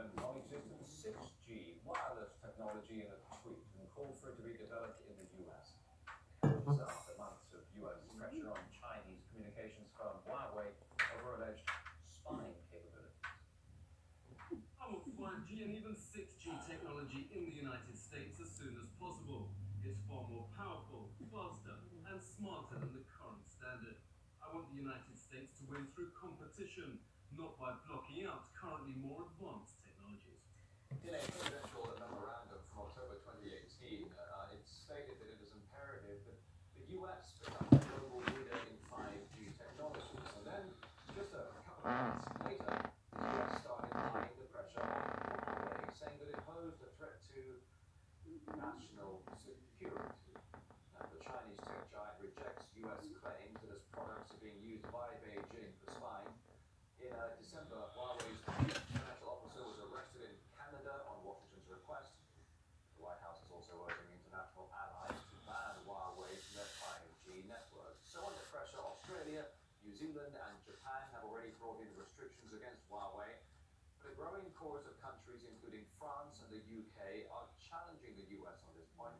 even non-existent 6G wireless technology in a tweet and called for it to be developed in the US. This after months of US pressure on Chinese communications firm Huawei over alleged spying capabilities. I want 5G and even 6G technology in the United States as soon as possible. It's far more powerful, faster, and smarter than the current standard. I want the United States to win through competition, not by blocking out currently more advanced technologies. In a presidential memorandum from October 2018, it stated that it is imperative that the US become a global leader in 5G technologies. And then, just a couple of months later, the US started applying the pressure on Huawei, saying that it posed a threat to national security. Now, the Chinese tech giant rejects US claims that its products are being used by Beijing for spying. In December, Huawei's chief financial officer was arrested in Canada on Washington's request. The White House is also urging international allies to ban Huawei from their 5G network. So under pressure, Australia, New Zealand and Japan have already brought in restrictions against Huawei. But a growing chorus of countries, including France and the UK, are challenging the US on this point.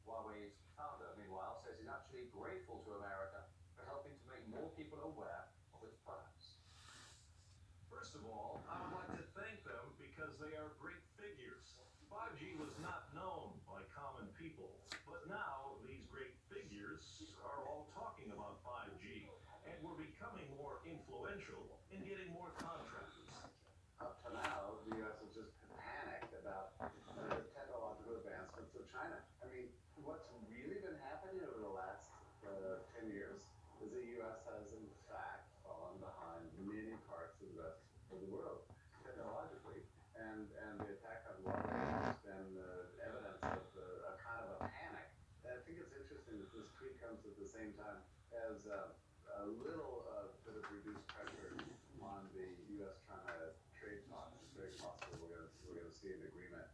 Huawei's founder, meanwhile, says he's actually grateful to America for helping to make more people aware of its products. First of all, I would like to thank them because they are great figures. 5G was not known by common people, but now these great figures are all talking about 5G, and we're becoming more influential in getting more contracts. Up to now, the U.S. has just panicked about the technological advancements of China. I mean, what's really been happening over the last 10 years is the U.S. has, in fact, fallen behind many parts of the rest of the world technologically. And the attack on Huawei has been evidence of a kind of a panic. And I think it's interesting that this tweet comes at the same time as a little bit of reduced pressure on the U.S.-China trade talks. It's very possible we're going to see an agreement.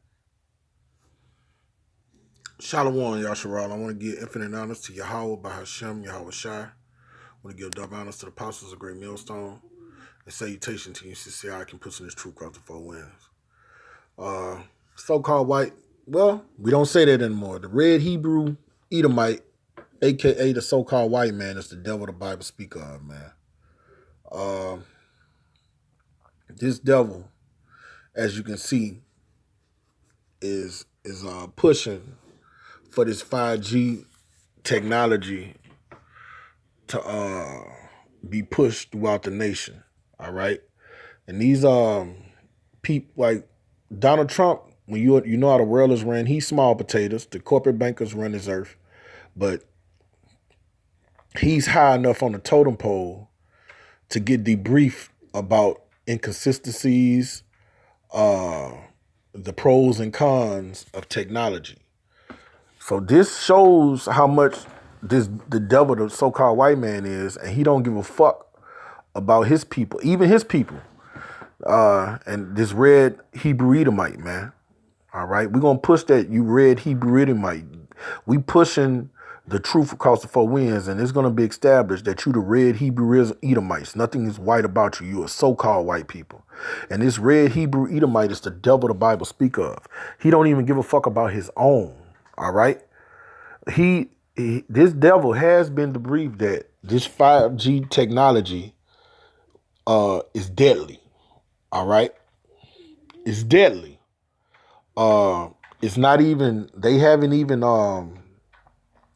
Shalom, Yasharal. I want to give infinite honors to Yahweh, Bahashem, Yahweh Shai. I want to give double honors to the apostles of Great Millstone. And salutation to you, CCI can put in this truth across the four winds. So-called white, well, we don't say that anymore. The red Hebrew Edomite, a.k.a. the so-called white man, is the devil the Bible speak of, man. This devil, as you can see, is pushing for this 5G technology to be pushed throughout the nation. All right. And these people like Donald Trump, when you know how the world is ran, he's small potatoes. The corporate bankers run this earth. But he's high enough on the totem pole to get debriefed about inconsistencies, the pros and cons of technology. So this shows how much the devil, the so-called white man, is, and he don't give a fuck about his people, even his people. And this red Hebrew Edomite, man. All right, we're gonna push that, you red Hebrew Edomite. We pushing the truth across the four winds, and it's gonna be established that you the red Hebrew Edomites. Nothing is white about you. You are so-called white people. And this red Hebrew Edomite is the devil the Bible speak of. He don't even give a fuck about his own. All right. This devil has been debriefed that this 5G technology is deadly. All right. It's deadly. It's not even, they haven't even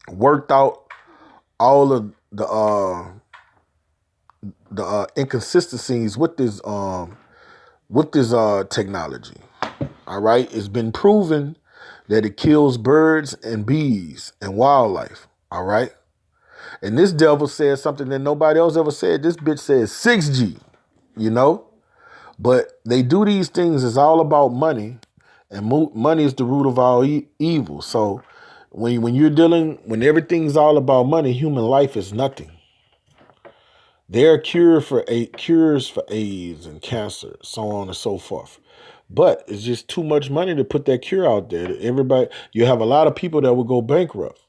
worked out all of the inconsistencies with this technology. All right. It's been proven that it kills birds and bees and wildlife. All right. And this devil says something that nobody else ever said. This bitch says 6G, you know. But they do these things. It's all about money. And money is the root of all evil. So when everything's all about money, human life is nothing. There are cures for AIDS and cancer, so on and so forth. But it's just too much money to put that cure out there. You have a lot of people that will go bankrupt.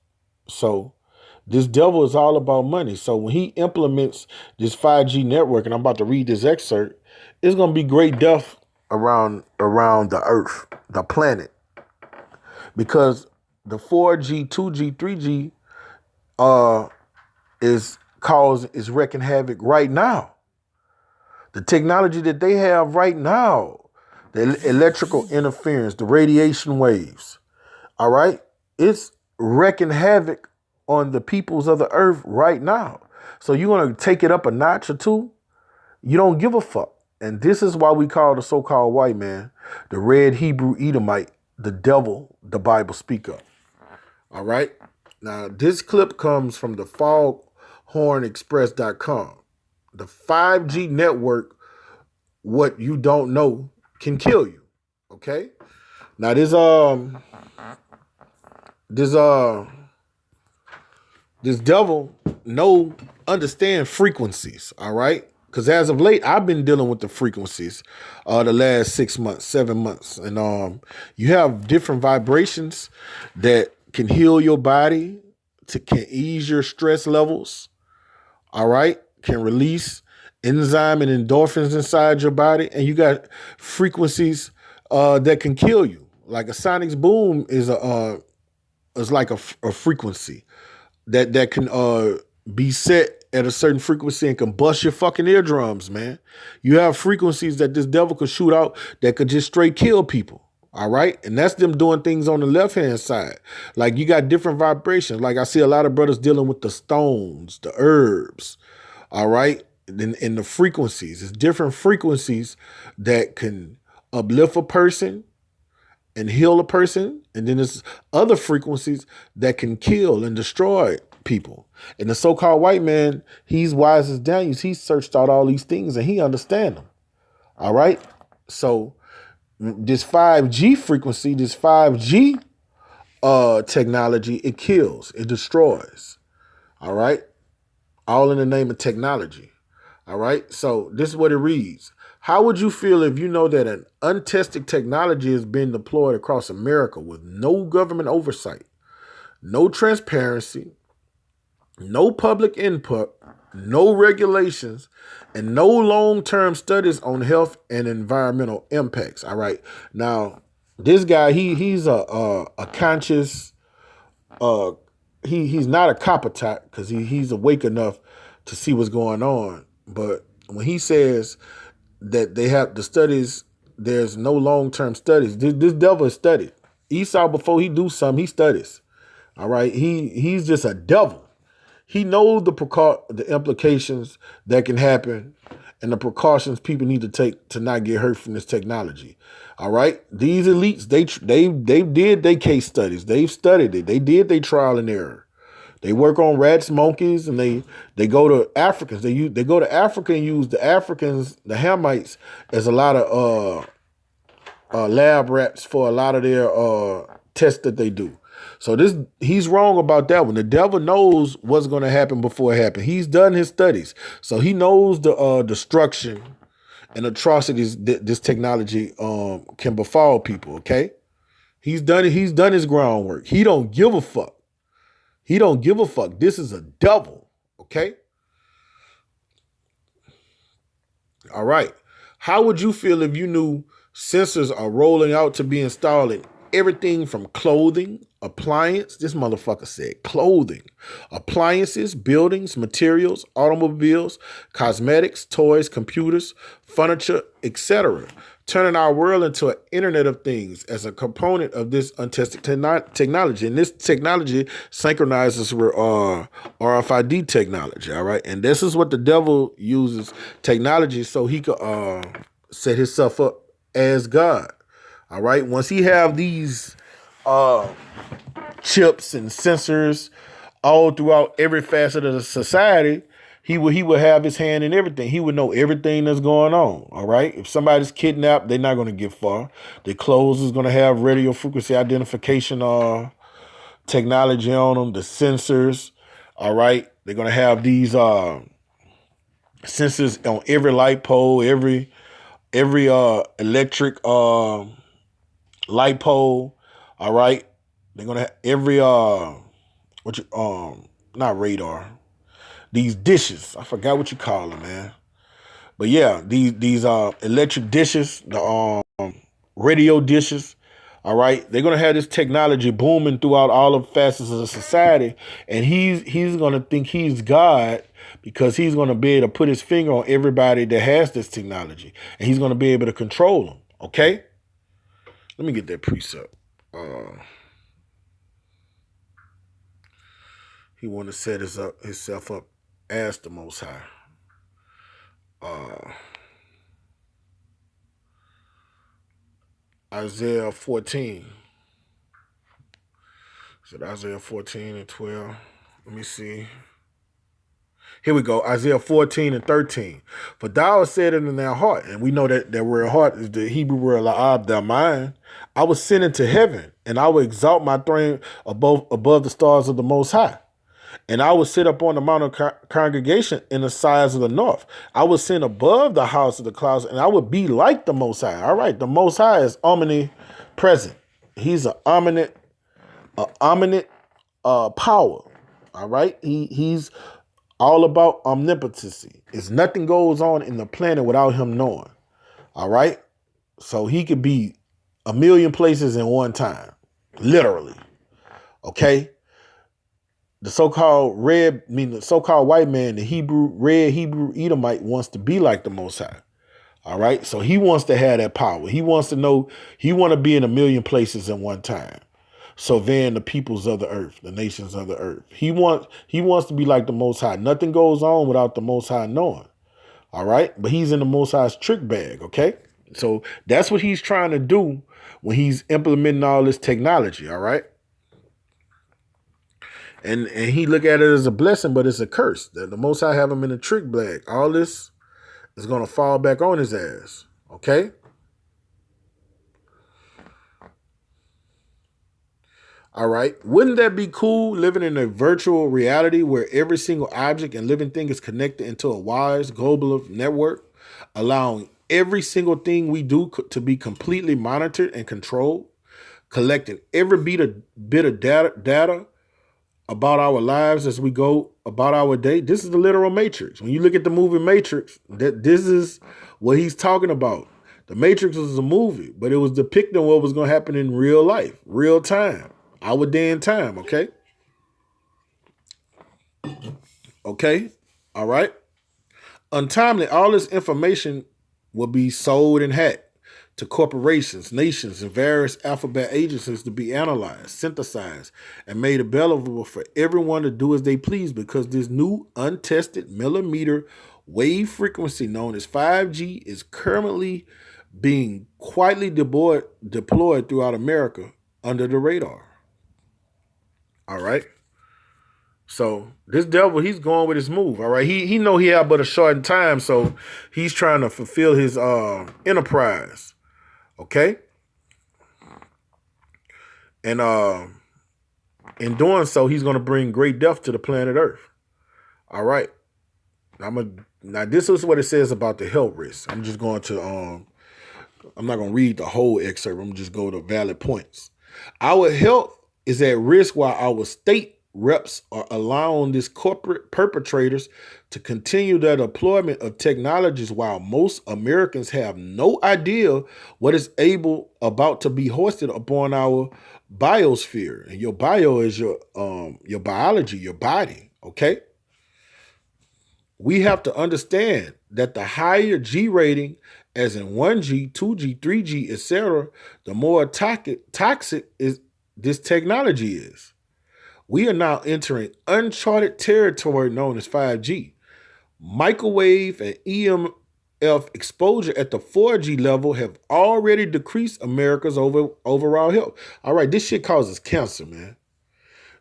So this devil is all about money. So when he implements this 5G network, and I'm about to read this excerpt, it's going to be great death around the earth, the planet. Because the 4G, 2G, 3G is wreaking havoc right now. The technology that they have right now, the electrical interference, the radiation waves, all right, it's wreaking havoc on the peoples of the earth right now. So you're going to take it up a notch or two? You don't give a fuck. And this is why we call the so-called white man the red Hebrew Edomite, the devil the Bible speak of. All right? Now, this clip comes from the foghornexpress.com. The 5G network, what you don't know, can kill you. Okay? Now, this devil understand frequencies, all right? Because as of late, I've been dealing with the frequencies the last 6 months, 7 months. And you have different vibrations that can heal your body, can ease your stress levels, all right? Can release enzyme and endorphins inside your body. And you got frequencies that can kill you. Like a sonic's boom is like a frequency that can be set at a certain frequency and can bust your fucking eardrums, man. You have frequencies that this devil could shoot out that could just straight kill people. All right. And that's them doing things on the left hand side. Like you got different vibrations. Like I see a lot of brothers dealing with the stones, the herbs. All right. In the frequencies, it's different frequencies that can uplift a person and heal a person. And then there's other frequencies that can kill and destroy people. And the so-called white man, he's wise as Daniel. He searched out all these things and he understands them. All right. So this 5G frequency, this 5G technology, it kills, it destroys. All right. All in the name of technology. All right. So this is what it reads. How would you feel if you know that an untested technology has been deployed across America with no government oversight, no transparency, no public input, no regulations, and no long-term studies on health and environmental impacts? All right. Now, this guy, he's a conscious, he's not a coppertot because he's awake enough to see what's going on. But when he says that they have the studies, there's no long-term studies. This devil is studied. Esau, before he do something, he studies. All right. He's just a devil. He knows the implications that can happen and the precautions people need to take to not get hurt from this technology. All right. These elites, they did their case studies. They've studied it. They did their trial and error. They work on rats, monkeys, and they go to Africans. They go to Africa and use the Africans, the Hamites, as a lot of lab rats for a lot of their tests that they do. So he's wrong about that one. The devil knows what's going to happen before it happens. He's done his studies, so he knows the destruction and atrocities that this technology can befall people. Okay, he's done his groundwork. He don't give a fuck. He don't give a fuck. This is a devil. Okay. All right. How would you feel if you knew sensors are rolling out to be installed in everything from clothing, appliance? This motherfucker said clothing, appliances, buildings, materials, automobiles, cosmetics, toys, computers, furniture, etc. Turning our world into an Internet of Things as a component of this untested technology. And this technology synchronizes with RFID technology, all right? And this is what the devil uses technology so he could set himself up as God, all right? Once he have these chips and sensors all throughout every facet of the society, he would have his hand in everything. He would know everything that's going on. All right. If somebody's kidnapped, they're not going to get far. Their clothes is going to have radio frequency identification technology on them. The sensors. All right. They're going to have these sensors on every light pole, every electric light pole. All right. They're going to have every not radar. These dishes, I forgot what you call them, man. But yeah, these electric dishes, the radio dishes, all right, they're gonna have this technology booming throughout all of facets of the society, and he's gonna think he's God because he's gonna be able to put his finger on everybody that has this technology, and he's gonna be able to control them. Okay, let me get that precept. He want to set himself up as the Most High. Isaiah 14. Is it Isaiah 14 and 12? Let me see. Here we go. Isaiah 14 and 13. For thou hast said it in thy heart, and we know that word heart is the Hebrew word la'ab, thy mind. I was sent into heaven, and I will exalt my throne above the stars of the Most High. And I will sit upon the mount of congregation in the sides of the north. I will send above the house of the clouds, and I will be like the Most High. All right, the Most High is omnipresent. He's an omniscient power. All right, he's all about omnipotency. It's nothing goes on in the planet without him knowing. All right, so he could be a million places in one time, literally. Okay. The so-called white man, the red Hebrew Edomite wants to be like the Most High. All right. So he wants to have that power. He wants to know, he want to be in a million places in one time. So then the peoples of the earth, the nations of the earth. He wants to be like the Most High. Nothing goes on without the Most High knowing. All right. But he's in the Most High's trick bag. Okay. So that's what he's trying to do when he's implementing all this technology. All right. And he look at it as a blessing, but it's a curse. That the Most High have him in a trick bag. All this is going to fall back on his ass. Okay? All right. Wouldn't that be cool, living in a virtual reality where every single object and living thing is connected into a wise global network, allowing every single thing we do to be completely monitored and controlled, collecting every bit of data about our lives as we go about our day? This is the literal Matrix. When you look at the movie Matrix, this is what he's talking about. The Matrix was a movie, but it was depicting what was going to happen in real life, real time, our day and time. Okay. Okay. All right. Untimely, all this information will be sold and hacked to corporations, nations, and various alphabet agencies to be analyzed, synthesized, and made available for everyone to do as they please, because this new untested millimeter wave frequency known as 5G is currently being quietly deployed throughout America under the radar. All right. So this devil, he's going with his move. All right. He know he had but a short time, so he's trying to fulfill his enterprise. Okay. And in doing so, he's going to bring great death to the planet Earth. All right. Now this is what it says about the health risks. I'm just going to I'm not going to read the whole excerpt. I'm just go to valid points. Our health is at risk while our state reps are allowing these corporate perpetrators to continue their deployment of technologies, while most Americans have no idea what is about to be hoisted upon our biosphere. And your bio is your biology, your body. Okay. We have to understand that the higher G rating, as in 1G, 2G, 3G, etc., the more toxic is this technology is. We are now entering uncharted territory known as 5G. Microwave and EMF exposure at the 4G level have already decreased America's overall health. All right, this shit causes cancer, man.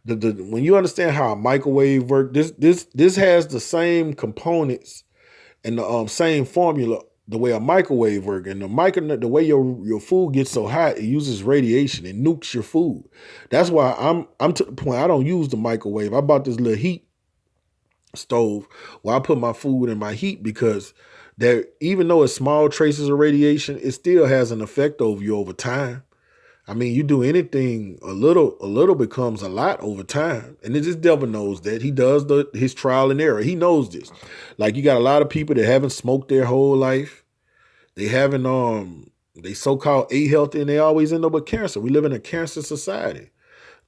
When you understand how a microwave works, this has the same components and the same formula the way a microwave works. And the way your food gets so hot, it uses radiation. It nukes your food. That's why I'm to the point I don't use the microwave. I bought this little heat stove where I put my food in my heat, because even though it's small traces of radiation, it still has an effect over you over time. I mean, you do anything a little becomes a lot over time. And this devil knows that. He does his trial and error. He knows this. Like, you got a lot of people that haven't smoked their whole life. They haven't they so-called ate healthy and they always end up with cancer. We live in a cancer society.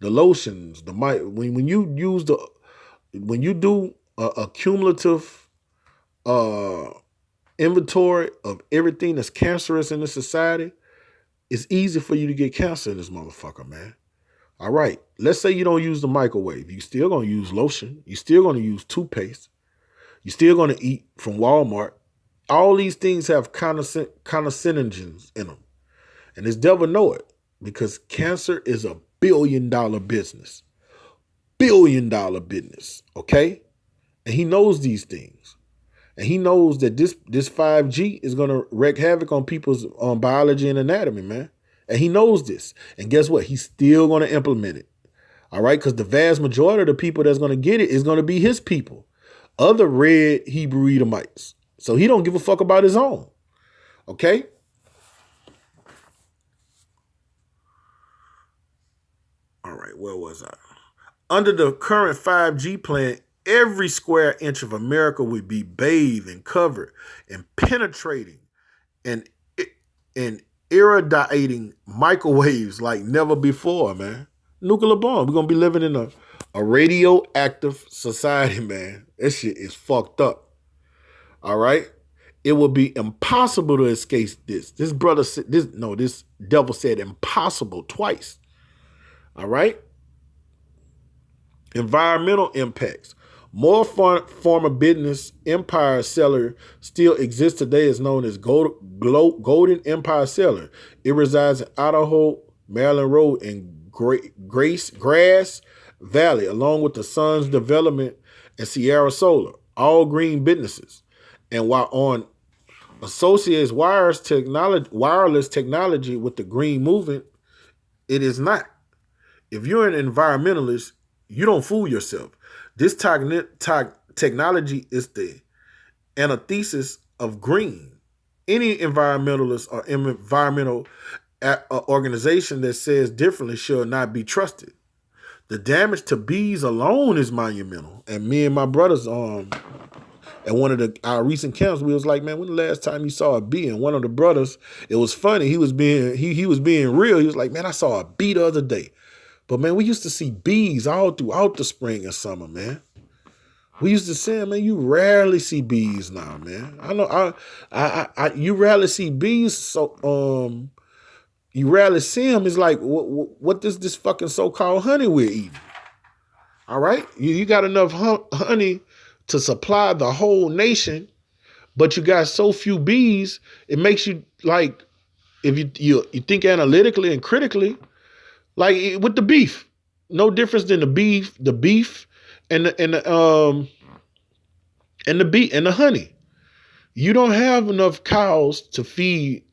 The lotions, when you use when you do a cumulative inventory of everything that's cancerous in this society, it's easy for you to get cancer in this motherfucker, man. All right. Let's say you don't use the microwave. You still going to use lotion. You still going to use toothpaste. You still going to eat from Walmart. All these things have carcinogens in them. And this devil know it because cancer is a $1 billion business. $1 billion business. Okay? And he knows these things. And he knows that this 5G is going to wreak havoc on people's biology and anatomy, man. And he knows this. And guess what? He's still going to implement it. All right? Because the vast majority of the people that's going to get it is going to be his people. Other red Hebrew Edomites. So he don't give a fuck about his own. Okay? All right, where was I? Under the current 5G plan, every square inch of America would be bathed and covered and penetrating and irradiating microwaves like never before, man. Nuclear bomb. We're going to be living in a radioactive society, man. That shit is fucked up. All right? It will be impossible to escape this. This devil said impossible twice. All right? Environmental impacts. More former business empire cellar still exists today is known as Golden Empire Cellar. It resides in Idaho, Maryland Road, and Grass Valley, along with the Suns Development and Sierra Solar, all green businesses. And while on associates wireless technology with the green movement, it is not. If you're an environmentalist, you don't fool yourself. This technology is the antithesis of green. Any environmentalist or environmental organization that says differently should not be trusted. The damage to bees alone is monumental. And me and my brothers, at one of our recent camps, we was like, man, when the last time you saw a bee? And one of the brothers, it was funny. He was being real. He was like, man, I saw a bee the other day. But, man, we used to see bees all throughout the spring and summer, man. We used to say, man, you rarely see bees now, man. I know you rarely see bees, so you rarely see them. It's like, what does this fucking so-called honey we're eating? All right? You got enough honey to supply the whole nation, but you got so few bees, it makes you, like, if you think analytically and critically, like with the beef, no difference than the beef and the honey. You don't have enough cows to feed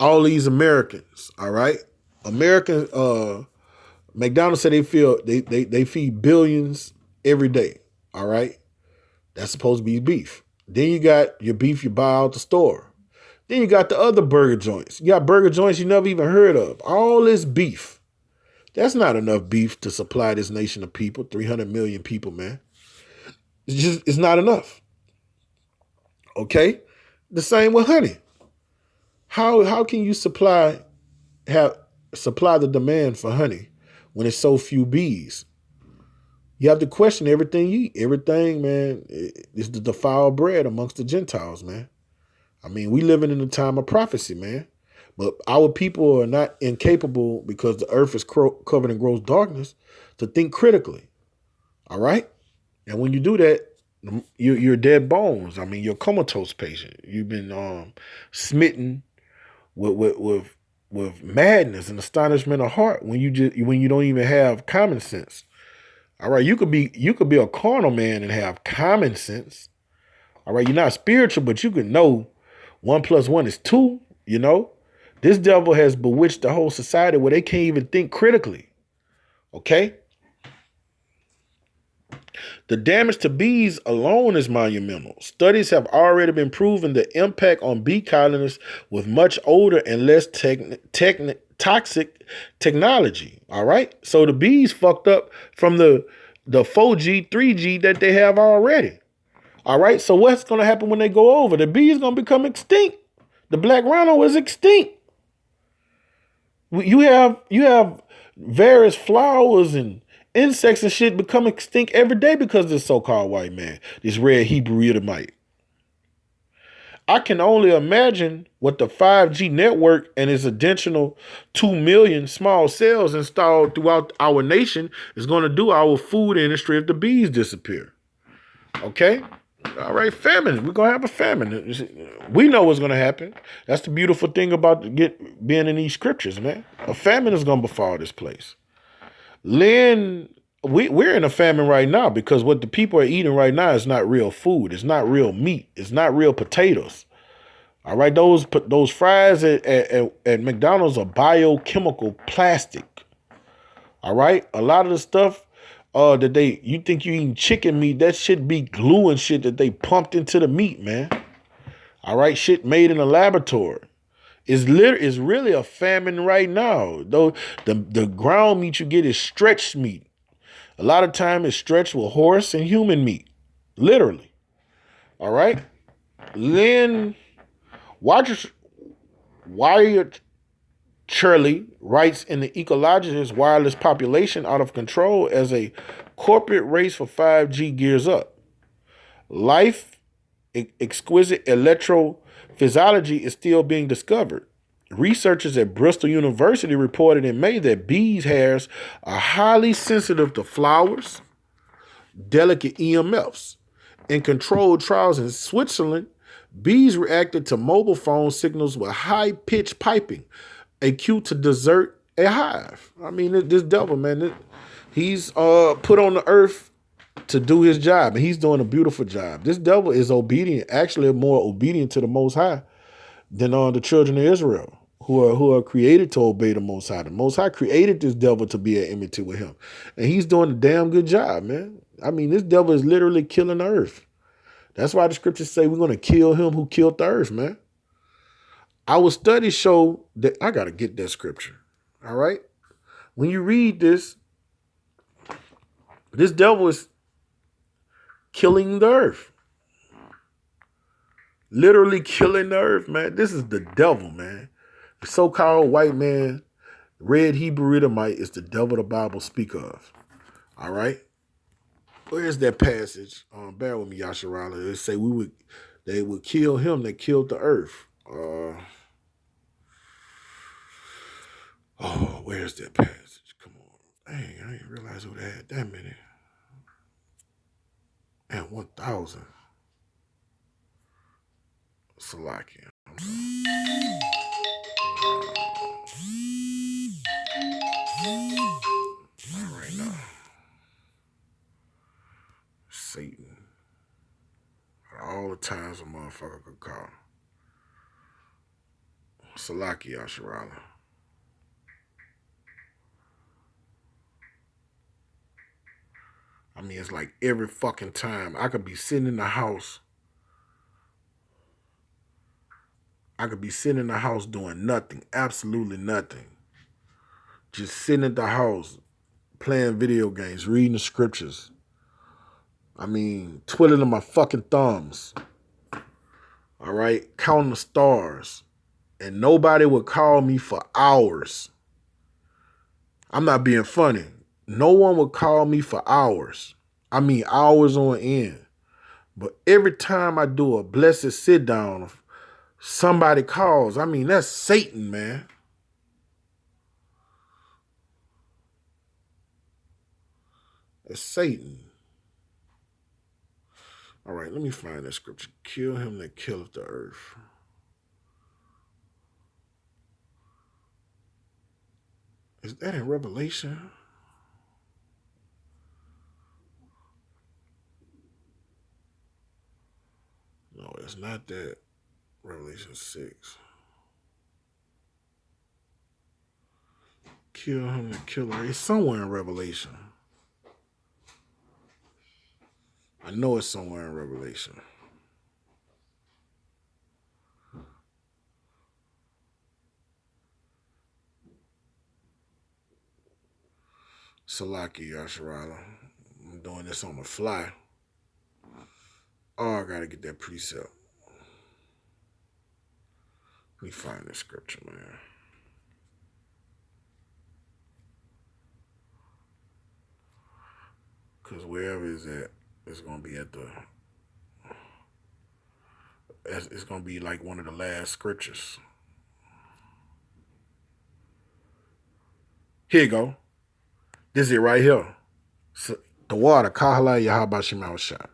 all these Americans. All right, McDonald's said they feed billions every day. All right, that's supposed to be beef. Then you got your beef you buy out the store. Then you got the other burger joints. You got burger joints you never even heard of. All this beef. That's not enough beef to supply this nation of people, 300 million people, man. It's not enough. Okay? The same with honey. How can you supply the demand for honey when there's so few bees? You have to question everything you eat. Everything, man, is the defiled bread amongst the Gentiles, man. I mean, we living in a time of prophecy, man. But our people are not incapable, because the earth is covered in gross darkness, to think critically. All right? And when you do that, you're dead bones. I mean, you're a comatose patient. You've been smitten with madness and astonishment of heart when you don't even have common sense. All right, you could be a carnal man and have common sense. All right, you're not spiritual, but you can know 1 + 1 is 2, you know? This devil has bewitched the whole society where they can't even think critically. Okay? The damage to bees alone is monumental. Studies have already been proven the impact on bee colonies with much older and less toxic technology. All right. So the bees fucked up from the 4G, 3G that they have already. All right. So what's going to happen when they go over? The bees going to become extinct. The black rhino is extinct. You have various flowers and insects and shit become extinct every day because of this so-called white man, this red Hebrew Edomite. I can only imagine what the 5G network and its additional 2 million small cells installed throughout our nation is going to do our food industry if the bees disappear. Okay? All right, famine. We're going to have a famine. We know what's going to happen. That's the beautiful thing about being in these scriptures, man. A famine is going to befall this place. We're in a famine right now because what the people are eating right now is not real food. It's not real meat. It's not real potatoes. All right, those fries at McDonald's are biochemical plastic. All right, a lot of the stuff that you think you eating chicken meat, that shit be glue and shit that they pumped into the meat, man. All right, shit made in a laboratory. It's really a famine right now. Though the ground meat you get is stretched meat. A lot of time it's stretched with horse and human meat. Literally. All right. Lynn Wyatt Shirley writes in the Ecologist Wireless Population Out of Control as a corporate race for 5G gears up. Life exquisite electrophysiology is still being discovered. Researchers at Bristol University reported in May that bees' hairs are highly sensitive to flowers, delicate EMFs. In controlled trials in Switzerland, bees reacted to mobile phone signals with high-pitched piping, a cue to desert a hive. I mean, this devil, man, he's put on the earth to do his job, and he's doing a beautiful job. This devil is obedient, actually more obedient to the Most High than the children of Israel, who are created to obey the Most High. The Most High created this devil to be at enmity with him, and he's doing a damn good job, man. I mean, this devil is literally killing the earth. That's why the scriptures say we're going to kill him who killed the earth, man. Our studies show that I got to get that scripture. All right. When you read this devil is killing the earth. Literally killing the earth, man. This is the devil, man. The so-called white man, red Hebrew Edomite, is the devil the Bible speak of. All right. Where's that passage? Bear with me, Yasharala. They say they would kill him that killed the earth. Where's that passage? Come on. Dang, I didn't realize it would have had that many. And 1,000. Salakia. All right now. Satan. All the times a motherfucker could call. Salakia Asharala. I mean, it's like every fucking time. I could be sitting in the house. I could be sitting in the house doing nothing. Absolutely nothing. Just sitting at the house, playing video games, reading the scriptures. I mean, twiddling my fucking thumbs. All right? Counting the stars. And nobody would call me for hours. I'm not being funny. No one would call me for hours. I mean, hours on end. But every time I do a blessed sit down, somebody calls. I mean, that's Satan, man. That's Satan. All right, let me find that scripture. Kill him that killeth the earth. Is that in Revelation? No, it's not that. Revelation 6. Kill him that killeth the earth. It's somewhere in Revelation. I know it's somewhere in Revelation. Salaki Yasharala. I'm doing this on the fly. Oh, I gotta get that precept. Let me find this scripture, man. Because wherever it's at, it's gonna be at the. It's gonna be like one of the last scriptures. Here you go. This is it right here. So, the water, Kahala Yahabashimawashah.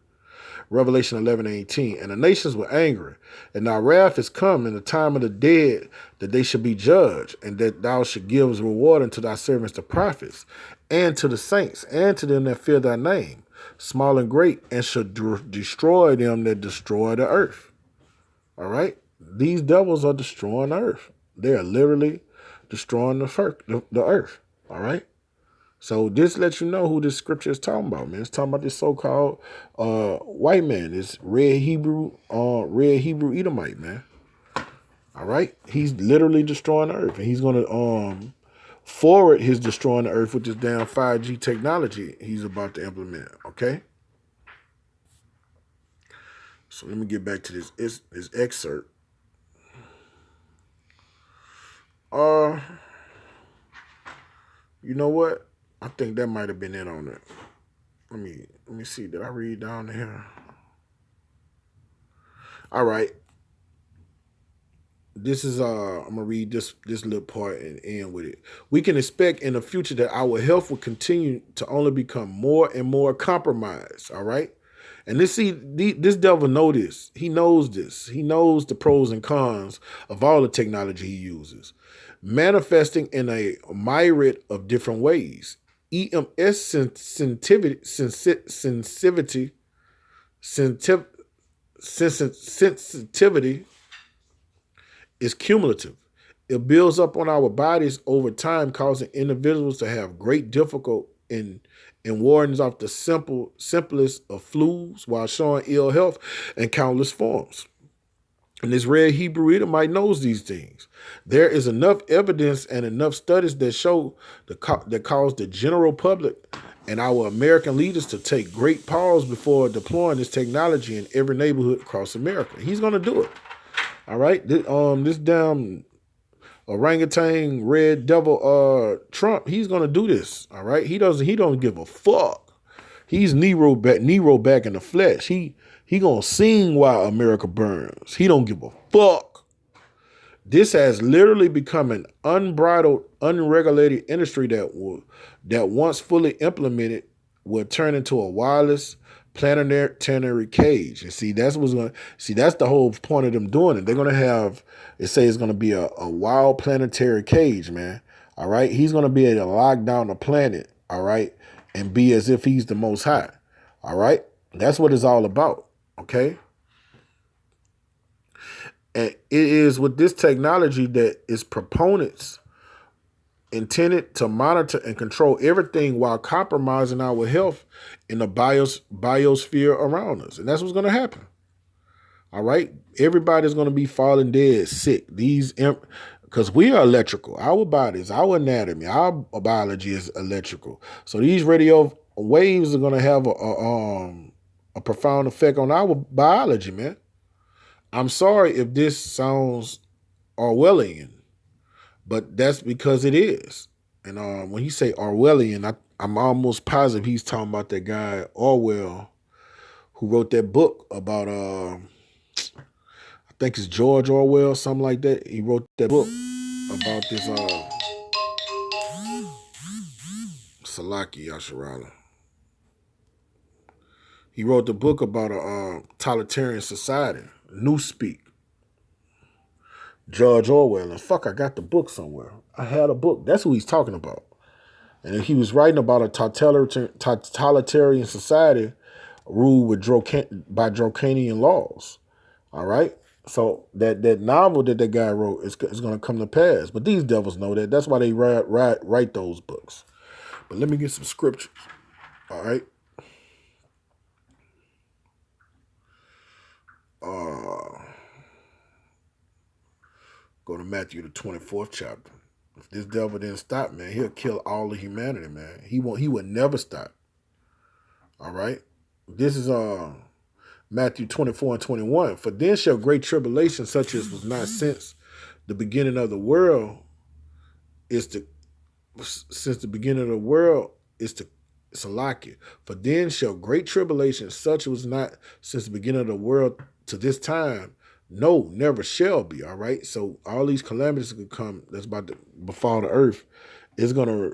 Revelation 11:18. And the nations were angry, and thy wrath is come in the time of the dead, that they should be judged, and that thou should give reward unto thy servants the prophets, and to the saints, and to them that fear thy name, small and great, and should destroy them that destroy the earth. All right? These devils are destroying the earth. They are literally destroying the earth. All right? So this lets you know who this scripture is talking about, man. It's talking about this so-called white man, this red Hebrew Edomite, man. All right? He's literally destroying the earth. And he's going to forward his destroying the earth with this damn 5G technology he's about to implement, okay? So let me get back to this excerpt. You know what? I think that might have been it on it. Let me see. Did I read down here? All right. This is I'm gonna read this little part and end with it. We can expect in the future that our health will continue to only become more and more compromised. All right. And this devil knows this. He knows this. He knows the pros and cons of all the technology he uses, manifesting in a myriad of different ways. EMS sensitivity is cumulative. It builds up on our bodies over time, causing individuals to have great difficulty in warding off the simplest of flus while showing ill health in countless forms. And this red Hebrew Edomite knows these things. There is enough evidence and enough studies that show that cause the general public and our American leaders to take great pause before deploying this technology in every neighborhood across America. He's going to do it. All right. This damn orangutan red devil Trump, he's going to do this. All right. He don't give a fuck. He's Nero back in the flesh. He gonna sing while America burns. He don't give a fuck. This has literally become an unbridled, unregulated industry that once fully implemented will turn into a wireless planetary cage. And see, that's the whole point of them doing it. They're gonna have, they say it's gonna be a wild planetary cage, man. All right. He's gonna be able to lock down the planet, all right, and be as if he's the most high. All right. That's what it's all about. Okay. And it is with this technology that its proponents intended to monitor and control everything while compromising our health in the biosphere around us. And that's what's going to happen. All right. Everybody's going to be falling dead sick. Because we are electrical. Our bodies, our anatomy, our biology is electrical. So these radio waves are going to have a profound effect on our biology, man. I'm sorry if this sounds Orwellian, but that's because it is. And when he say Orwellian, I'm almost positive he's talking about that guy Orwell, who wrote that book about I think it's George Orwell, something like that. He wrote that book about this Salaki Yasharala. He wrote the book about a totalitarian society, Newspeak. George Orwell. And fuck, I got the book somewhere. I had a book. That's who he's talking about. And he was writing about a totalitarian society ruled by draconian laws. All right? So that novel that guy wrote is going to come to pass. But these devils know that. That's why they write those books. But let me get some scriptures. All right? Go to Matthew, the 24th chapter, If this devil didn't stop, man, he'll kill all of humanity, man. He would never stop. All right. This is Matthew 24:21. For then shall great tribulation, such as was not since the beginning of the world, since the beginning of the world is to Salakia. For then shall great tribulation, such was not since the beginning of the world to this time, no, never shall be. All right. So all these calamities could come that's about to befall the earth. It's gonna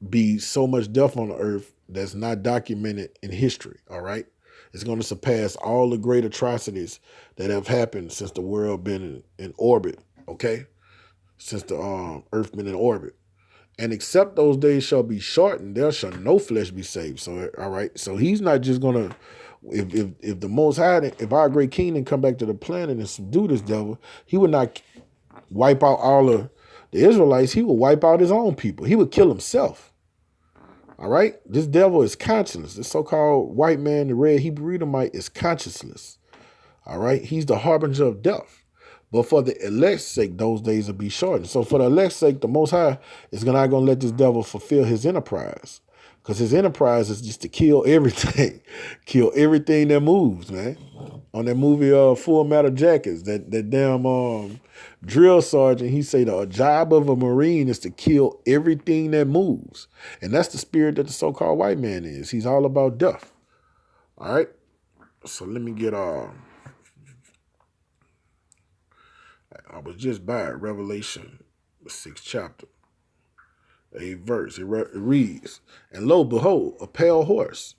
be so much death on the earth that's not documented in history. All right. It's going to surpass all the great atrocities that have happened since the world been in orbit. Okay. Since the earth been in orbit. And except those days shall be shortened, there shall no flesh be saved. So, all right. So he's not just going to, if the Most High, if our great king didn't come back to the planet and subdue this devil, he would not wipe out all of the Israelites. He would wipe out his own people. He would kill himself. All right. This devil is conscienceless. This so-called white man, the red Hebrew Edomite, is conscienceless. All right. He's the harbinger of death. But for the elect's sake, those days will be shortened. So for the elect's sake, the Most High is not going to let this devil fulfill his enterprise. Because his enterprise is just to kill everything. Kill everything that moves, man. On that movie Full Metal Jackets, that damn drill sergeant, he say the job of a Marine is to kill everything that moves. And that's the spirit that the so-called white man is. He's all about death. All right? So let me get... I was just by Revelation, the 6th chapter, a verse. It reads, and lo, behold, a pale horse,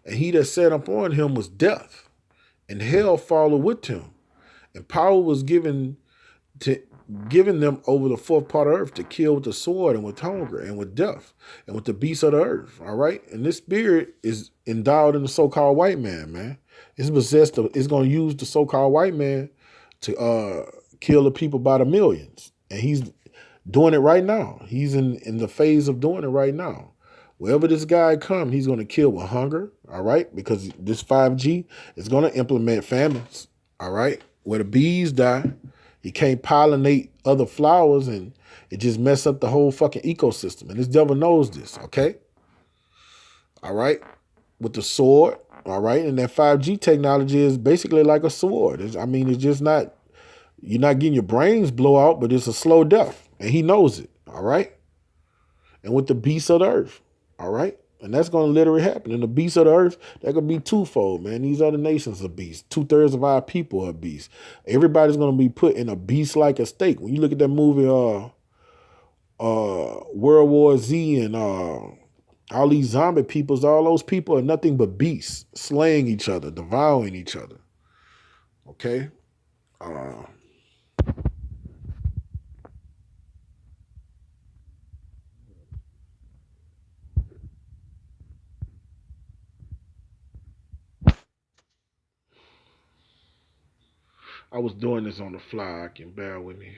and he that sat upon him was death, and hell followed with him, and power was given them over the fourth part of earth to kill with the sword and with hunger and with death and with the beasts of the earth. All right, and this spirit is endowed in the so-called white man. Man, it's possessed. It's going to use the so-called white man to kill the people by the millions. And he's doing it right now. He's in the phase of doing it right now. Wherever this guy come, he's going to kill with hunger, all right? Because this 5G is going to implement famines, all right? Where the bees die, he can't pollinate other flowers, and it just mess up the whole fucking ecosystem. And this devil knows this, okay? All right? With the sword, all right? And that 5G technology is basically like a sword. It's just not... You're not getting your brains blow out, but it's a slow death. And he knows it, all right? And with the beasts of the earth, all right? And that's going to literally happen. And the beasts of the earth, they're going to be twofold, man. These other nations are beasts. 2/3 of our people are beasts. Everybody's going to be put in a beast-like estate. When you look at that movie, World War Z and all these zombie peoples, all those people are nothing but beasts, slaying each other, devouring each other, okay? I was doing this on the fly. I can bear with me.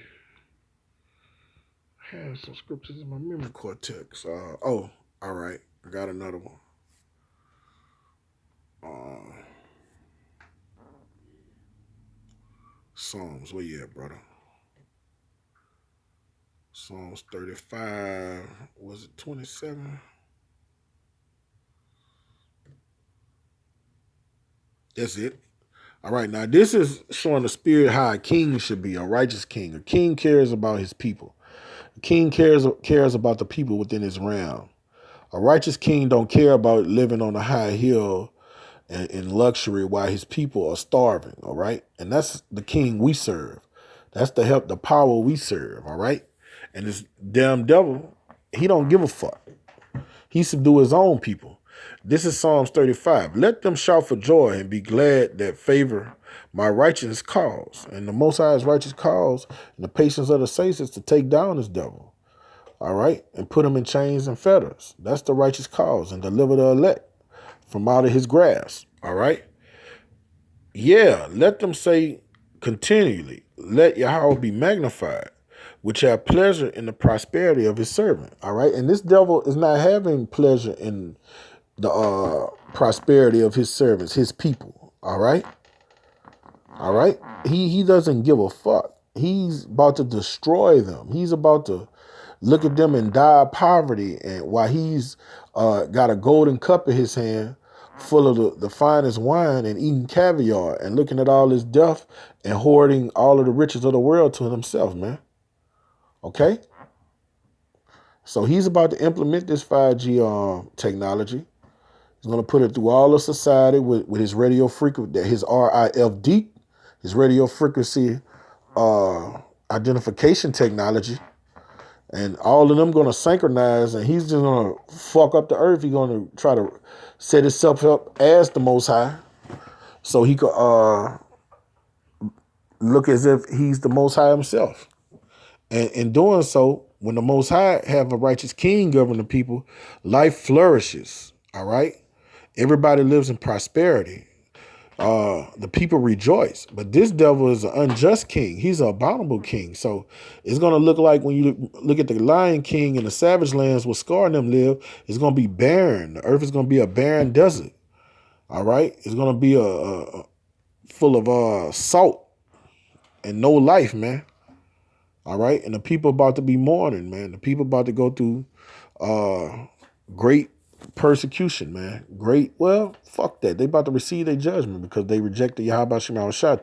I have some scriptures in my memory cortex. All right. I got another one. Psalms. Where you at, brother? Psalms 35. Was it 27? That's it. All right, now this is showing the spirit how a king should be, a righteous king. A king cares about his people. A king cares about the people within his realm. A righteous king don't care about living on a high hill in luxury while his people are starving, all right? And that's the king we serve. That's the power we serve, all right? And this damn devil, he don't give a fuck. He subdue his own people. This is Psalms 35. Let them shout for joy and be glad that favor my righteous cause. And the Most High's righteous cause and the patience of the saints is to take down this devil. All right? And put him in chains and fetters. That's the righteous cause. And deliver the elect from out of his grasp. All right? Yeah, let them say continually, let Yahweh be magnified, which have pleasure in the prosperity of his servant. All right? And this devil is not having pleasure in the prosperity of his servants, his people. All right? All right? He doesn't give a fuck. he's about to destroy them. He's about to look at them and die of poverty. And while he's got a golden cup in his hand full of the finest wine and eating caviar and looking at all his death and hoarding all of the riches of the world to himself, man. Okay? So he's about to implement this 5G technology. He's going to put it through all of society with his radio frequency, his RIFD, his radio frequency identification technology. And all of them going to synchronize, and he's just going to fuck up the earth. He's going to try to set himself up as the Most High so he could look as if he's the Most High himself. And in doing so, when the Most High have a righteous king govern the people, life flourishes, all right? Everybody lives in prosperity. The people rejoice. But this devil is an unjust king. He's an abominable king. So it's going to look like when you look at the Lion King in the Savage Lands where Scar and them live, it's going to be barren. The earth is going to be a barren desert, all right? It's going to be full of salt and no life, man. All right, and the people about to be mourning, man. The people about to go through great persecution, man. Well, fuck that. They about to receive their judgment because they rejected Yahweh Shema Shah,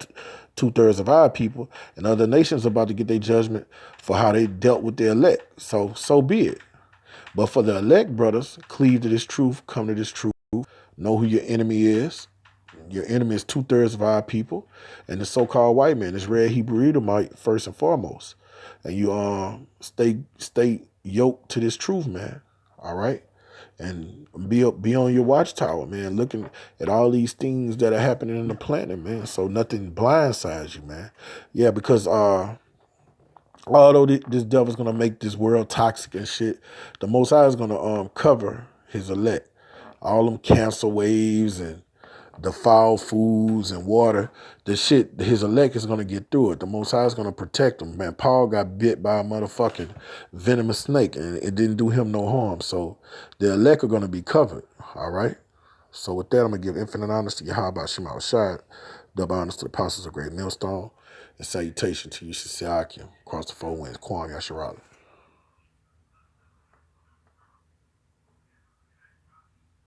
2/3 of our people, and other nations are about to get their judgment for how they dealt with their elect. So be it. But for the elect brothers, cleave to this truth, come to this truth, know who your enemy is. Your enemy is 2/3 of our people, and the so-called white man is red Hebrew Edomite first and foremost. And you stay yoked to this truth, man. All right, and be on your watchtower, man, looking at all these things that are happening in the planet, man. So nothing blindsides you, man. Yeah, because although this devil's gonna make this world toxic and shit, the Most High is gonna cover his elect. All them cancer waves and the foul foods and water, the shit, his elect is going to get through it. The Most High is going to protect him. Man, Paul got bit by a motherfucking venomous snake, and it didn't do him no harm. So the elect are going to be covered, all right? So with that, I'm going to give infinite honors to Yahweh Shema Shai, double honors to the apostles of Great Millstone, and salutation to Yeshua across the four winds, Kwam Yasharala.